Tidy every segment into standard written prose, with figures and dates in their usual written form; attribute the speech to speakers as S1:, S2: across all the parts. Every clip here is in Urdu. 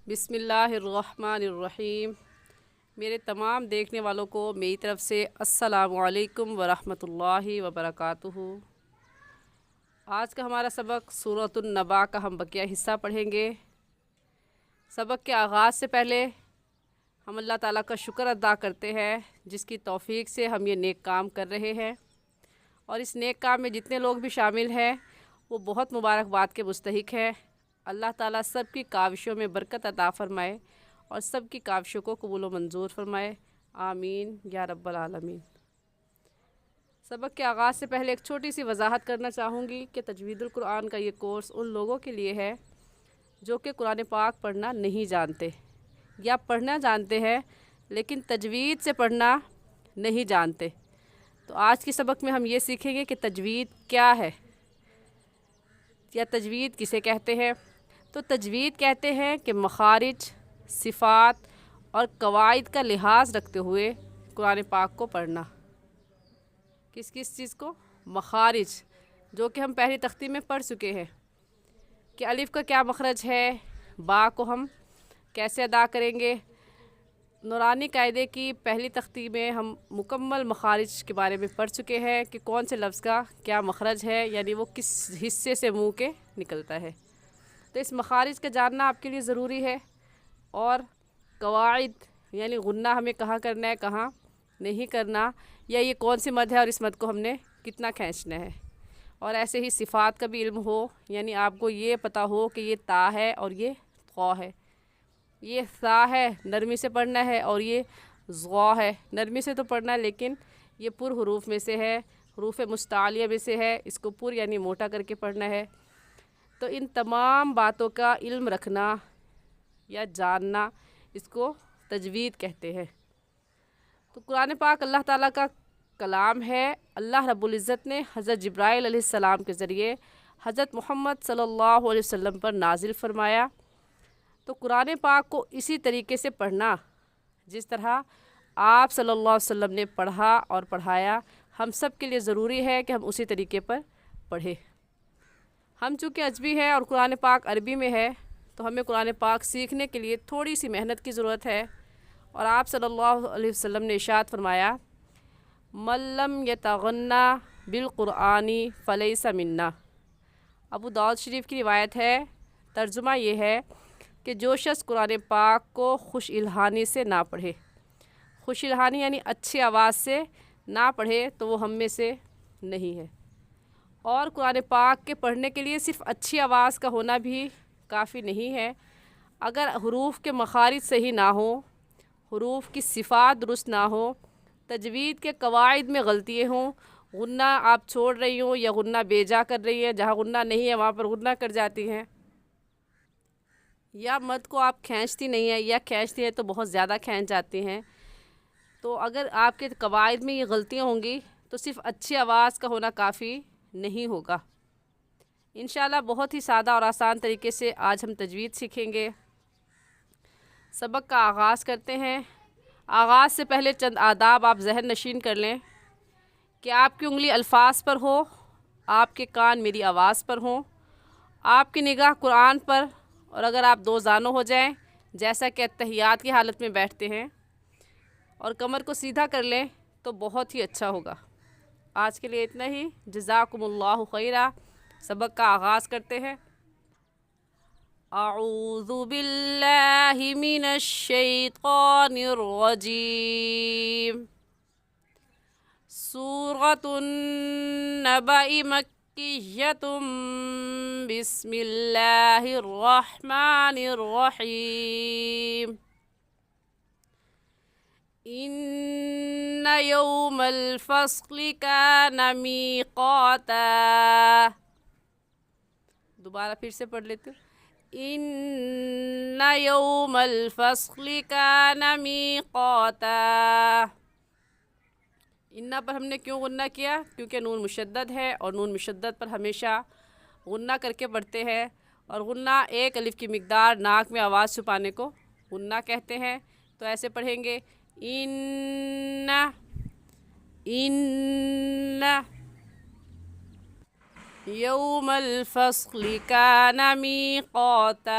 S1: بسم اللہ الرحمن الرحیم۔ میرے تمام دیکھنے والوں کو میری طرف سے السلام علیکم ورحمۃ اللہ وبرکاتہ۔ آج کا ہمارا سبق سورۃ النبا کا ہم بقیہ حصہ پڑھیں گے۔ سبق کے آغاز سے پہلے ہم اللہ تعالیٰ کا شکر ادا کرتے ہیں جس کی توفیق سے ہم یہ نیک کام کر رہے ہیں، اور اس نیک کام میں جتنے لوگ بھی شامل ہیں وہ بہت مبارکباد کے مستحق ہیں۔ اللہ تعالیٰ سب کی کاوشوں میں برکت عطا فرمائے اور سب کی کاوشوں کو قبول و منظور فرمائے، آمین یا رب العالمین۔ سبق کے آغاز سے پہلے ایک چھوٹی سی وضاحت کرنا چاہوں گی کہ تجوید القرآن کا یہ کورس ان لوگوں کے لیے ہے جو کہ قرآن پاک پڑھنا نہیں جانتے یا پڑھنا جانتے ہیں لیکن تجوید سے پڑھنا نہیں جانتے۔ تو آج کے سبق میں ہم یہ سیکھیں گے کہ تجوید کیا ہے یا تجوید کسے کہتے ہیں۔ تو تجوید کہتے ہیں کہ مخارج، صفات اور قواعد کا لحاظ رکھتے ہوئے قرآن پاک کو پڑھنا۔ کس چیز کو؟ مخارج، جو کہ ہم پہلی تختی میں پڑھ چکے ہیں کہ الف کا کیا مخرج ہے، با کو ہم کیسے ادا کریں گے۔ نورانی قاعدے کی پہلی تختی میں ہم مکمل مخارج کے بارے میں پڑھ چکے ہیں کہ کون سے لفظ کا کیا مخرج ہے، یعنی وہ کس حصے سے منہ کے نکلتا ہے۔ تو اس مخارج کا جاننا آپ کے لیے ضروری ہے، اور قواعد یعنی غنہ ہمیں کہاں کرنا ہے کہاں نہیں کرنا، یا یہ کون سی مد ہے اور اس مد کو ہم نے کتنا کھینچنا ہے۔ اور ایسے ہی صفات کا بھی علم ہو، یعنی آپ کو یہ پتہ ہو کہ یہ تا ہے اور یہ قا ہے، یہ ثا ہے نرمی سے پڑھنا ہے اور یہ ضا ہے نرمی سے تو پڑھنا ہے لیکن یہ پر حروف میں سے ہے، حروف مستعلیہ میں سے ہے، اس کو پر یعنی موٹا کر کے پڑھنا ہے۔ تو ان تمام باتوں کا علم رکھنا یا جاننا اس کو تجوید کہتے ہیں۔ تو قرآن پاک اللہ تعالیٰ کا کلام ہے۔ اللہ رب العزت نے حضرت جبرائیل علیہ السلام کے ذریعے حضرت محمد صلی اللہ علیہ وسلم پر نازل فرمایا۔ تو قرآن پاک کو اسی طریقے سے پڑھنا جس طرح آپ صلی اللہ علیہ وسلم نے پڑھا اور پڑھایا، ہم سب کے لیے ضروری ہے کہ ہم اسی طریقے پر پڑھیں۔ ہم چونکہ عجمی ہیں اور قرآن پاک عربی میں ہے تو ہمیں قرآن پاک سیکھنے کے لیے تھوڑی سی محنت کی ضرورت ہے، اور آپ صلی اللہ علیہ وسلم نے ارشاد فرمایا من لم یتغنی بالقرآن فلیس منا۔ ابو داؤد شریف کی روایت ہے، ترجمہ یہ ہے کہ جو شخص قرآن پاک کو خوش الحانی سے نہ پڑھے، خوش الحانی یعنی اچھی آواز سے نہ پڑھے تو وہ ہم میں سے نہیں ہے۔ اور قرآن پاک کے پڑھنے کے لیے صرف اچھی آواز کا ہونا بھی کافی نہیں ہے، اگر حروف کے مخارج صحیح نہ ہوں، حروف کی صفات درست نہ ہوں، تجوید کے قواعد میں غلطیاں ہوں، غنہ آپ چھوڑ رہی ہوں یا غنہ بیجا کر رہی ہیں، جہاں غنہ نہیں ہے وہاں پر غنہ کر جاتی ہیں، یا مد کو آپ کھینچتی نہیں ہیں یا کھینچتی ہیں تو بہت زیادہ کھینچ جاتی ہیں، تو اگر آپ کے قواعد میں یہ غلطیاں ہوں گی تو صرف اچھی آواز کا ہونا کافی نہیں ہوگا۔ انشاءاللہ بہت ہی سادہ اور آسان طریقے سے آج ہم تجوید سیکھیں گے۔ سبق کا آغاز کرتے ہیں۔ آغاز سے پہلے چند آداب آپ ذہن نشین کر لیں کہ آپ کی انگلی الفاظ پر ہو، آپ کے کان میری آواز پر ہوں، آپ کی نگاہ قرآن پر، اور اگر آپ دو زانوں ہو جائیں جیسا کہ اتحیات کی حالت میں بیٹھتے ہیں اور کمر کو سیدھا کر لیں تو بہت ہی اچھا ہوگا۔ آج کے لیے اتنا ہی، جزاکم اللہ خیرا۔ سبق کا آغاز کرتے ہیں۔ اعوذ باللہ من الشیطان الرجیم۔ سورۃ النبأ مکیۃ بسم اللہ الرحمن الرحیم۔ ان یوم الفصل کان میقاتا۔ دوبارہ پھر سے پڑھ لیتے۔ ان یوم الفصل کان میقاتا۔ انا پر ہم نے کیوں غنہ کیا؟ کیونکہ نون مشدد ہے، اور نون مشدد پر ہمیشہ غنہ کر کے پڑھتے ہیں، اور غنہ ایک الف کی مقدار ناک میں آواز چھپانے کو غنہ کہتے ہیں۔ تو ایسے پڑھیں گے ان یوم الفصل کان میقاتا۔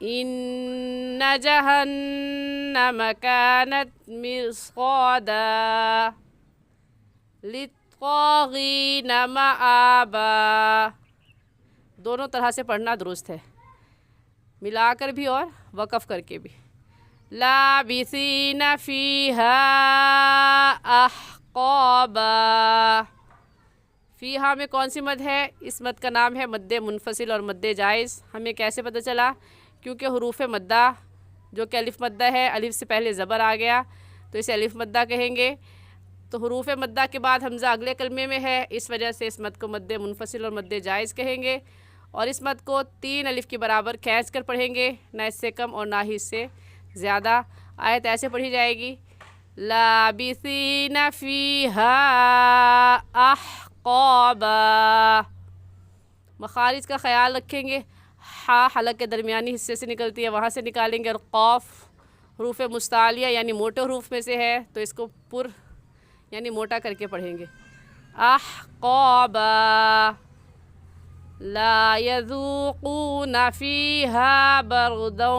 S1: إن جهنم كانت مرصادا للطاغين مآبا. دونوں طرح سے پڑھنا درست ہے، ملا کر بھی اور وقف کر کے بھی. لابثین فیہا احقابا. فیہا میں کون سی مد ہے؟ اس مد کا نام ہے مد منفصل اور مد جائز. ہمیں کیسے پتہ چلا؟ کیونکہ حروف مدہ جو کہ الف مدہ ہے، الف سے پہلے زبر آ گیا تو اسے الف مدہ کہیں گے. تو حروف مدہ کے بعد حمزہ اگلے کلمے میں ہے، اس وجہ سے اس مد کو مد منفصل اور مد جائز کہیں گے. اور اس مد کو 3 الف کے برابر کھینچ کر پڑھیں گے، نہ اس سے کم اور نہ ہی اس سے زیادہ. آیت ایسے پڑھی جائے گی لابثین فیہا احقابا. مخارج کا خیال رکھیں گے، ہا حلق کے درمیانی حصے سے نکلتی ہے، وہاں سے نکالیں گے. اور قاف حروف مستعلیہ یعنی موٹے حروف میں سے ہے تو اس کو پر یعنی موٹا کر کے پڑھیں گے. احقابا لا یذوقون فیہا بردا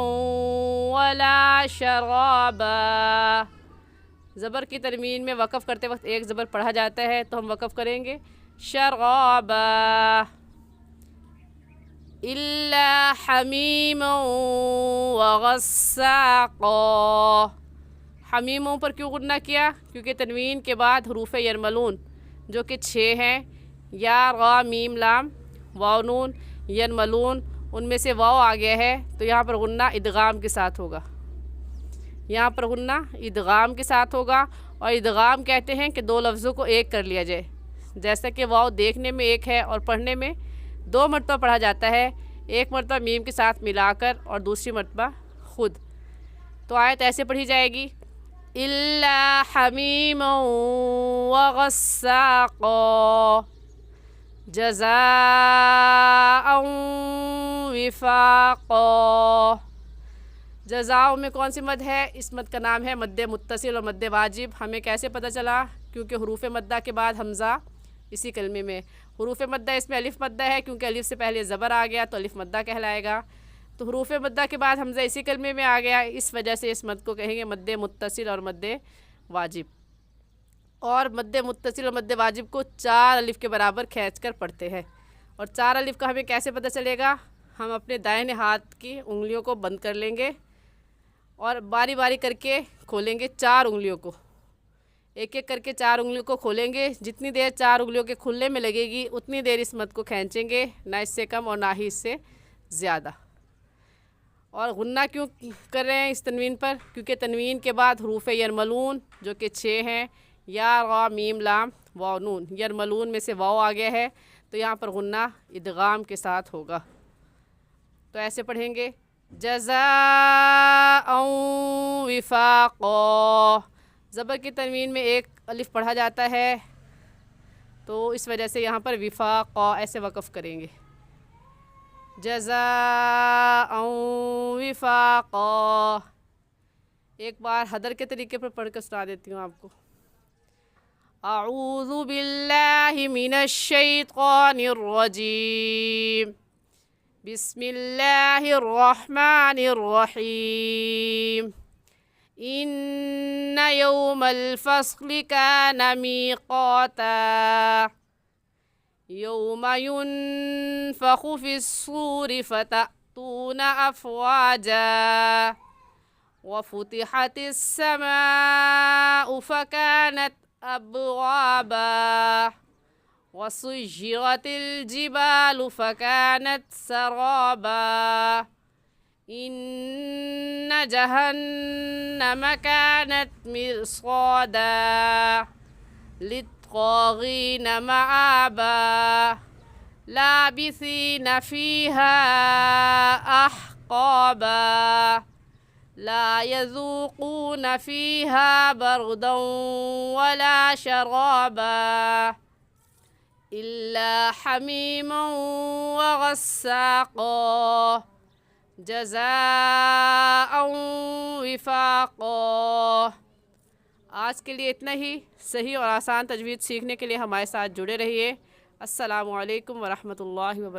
S1: ولا شرابا. زبر کی ترمین میں وقف کرتے وقت ایک زبر پڑھا جاتا ہے تو ہم وقف کریں گے شرابا. الا حمیما وغساقا. حمیموں پر کیوں غنہ کیا؟ کیونکہ تنوین کے بعد حروف یرملون جو کہ 6 ہیں، یا را میم لام واو نون یرملون، ان میں سے واو آ گیا ہے تو یہاں پر غنہ ادغام کے ساتھ ہوگا. یہاں پر غنہ ادغام کے ساتھ ہوگا. اور ادغام کہتے ہیں کہ 2 لفظوں کو ایک کر لیا جائے. جیسا کہ واو دیکھنے میں ایک ہے اور پڑھنے میں 2 مرتبہ پڑھا جاتا ہے، ایک مرتبہ میم کے ساتھ ملا کر اور دوسری مرتبہ خود. تو آیت ایسے پڑھی جائے گی الا حمیما وغساقا جزاء وفاقا. جزاء میں کون سی مد ہے؟ اس مد کا نام ہے مد متصل اور مد واجب. ہمیں کیسے پتہ چلا؟ کیونکہ حروف مدہ کے بعد حمزہ اسی کلمے میں. حروف مدہ اس میں الف مدہ ہے، کیونکہ الف سے پہلے زبر آ گیا تو الف مدہ کہلائے گا. تو حروف مدہ کے بعد حمزہ اسی کلمے میں آ گیا، اس وجہ سے اس مد کو کہیں گے مد متصل اور مد واجب. اور مد متصل اور مد واجب کو 4 الف کے برابر کھینچ کر پڑھتے ہیں. اور 4 الف کا ہمیں کیسے پتہ چلے گا؟ ہم اپنے دائیں ہاتھ کی انگلیوں کو بند کر لیں گے اور باری باری کر کے کھولیں گے 4 انگلیوں کو. ایک ایک کر کے 4 انگلیوں کو کھولیں گے. جتنی دیر 4 انگلیوں کے کھلنے میں لگے گی اتنی دیر اس مد کو کھینچیں گے، نہ اس سے کم اور نہ ہی اس سے زیادہ. اور غنہ کیوں کر رہے ہیں اس تنوین پر؟ کیونکہ تنوین کے بعد حروف یرملون جو کہ 6 ہیں، یا را میم لام واو نون. یرملون میں سے واو آ گیا ہے تو یہاں پر غنہ ادغام کے ساتھ ہوگا. تو ایسے پڑھیں گے جزاء وفاقا. زبر کی تنوین میں ایک الف پڑھا جاتا ہے تو اس وجہ سے یہاں پر وفاقا ایسے وقف کریں گے. جزاء وفاقا. ایک بار حدر کے طریقے پر پڑھ کر سنا دیتی ہوں آپ کو. اعوذ باللہ من الشیطان الرجیم. بسم اللہ الرحمن الرحیم. ان یوم الفصل کان میقاتا. یوم ينفخ في الصور فتأتون أفواجا وفتحت السماء فكانت أبوابا وسيرت الجبال فكانت سرابا. إن جهنم كانت مرصادا للطاغين مآبا. لابثين فيها أحقابا لا يذوقون فيها بردا ولا شرابا إلا حميما وغساقا جزاء وفاقا. آج کے لیے اتنا ہی. صحیح اور آسان تجوید سیکھنے کے لیے ہمارے ساتھ جڑے رہیے. السلام علیکم ورحمۃ اللہ وبرکاتہ.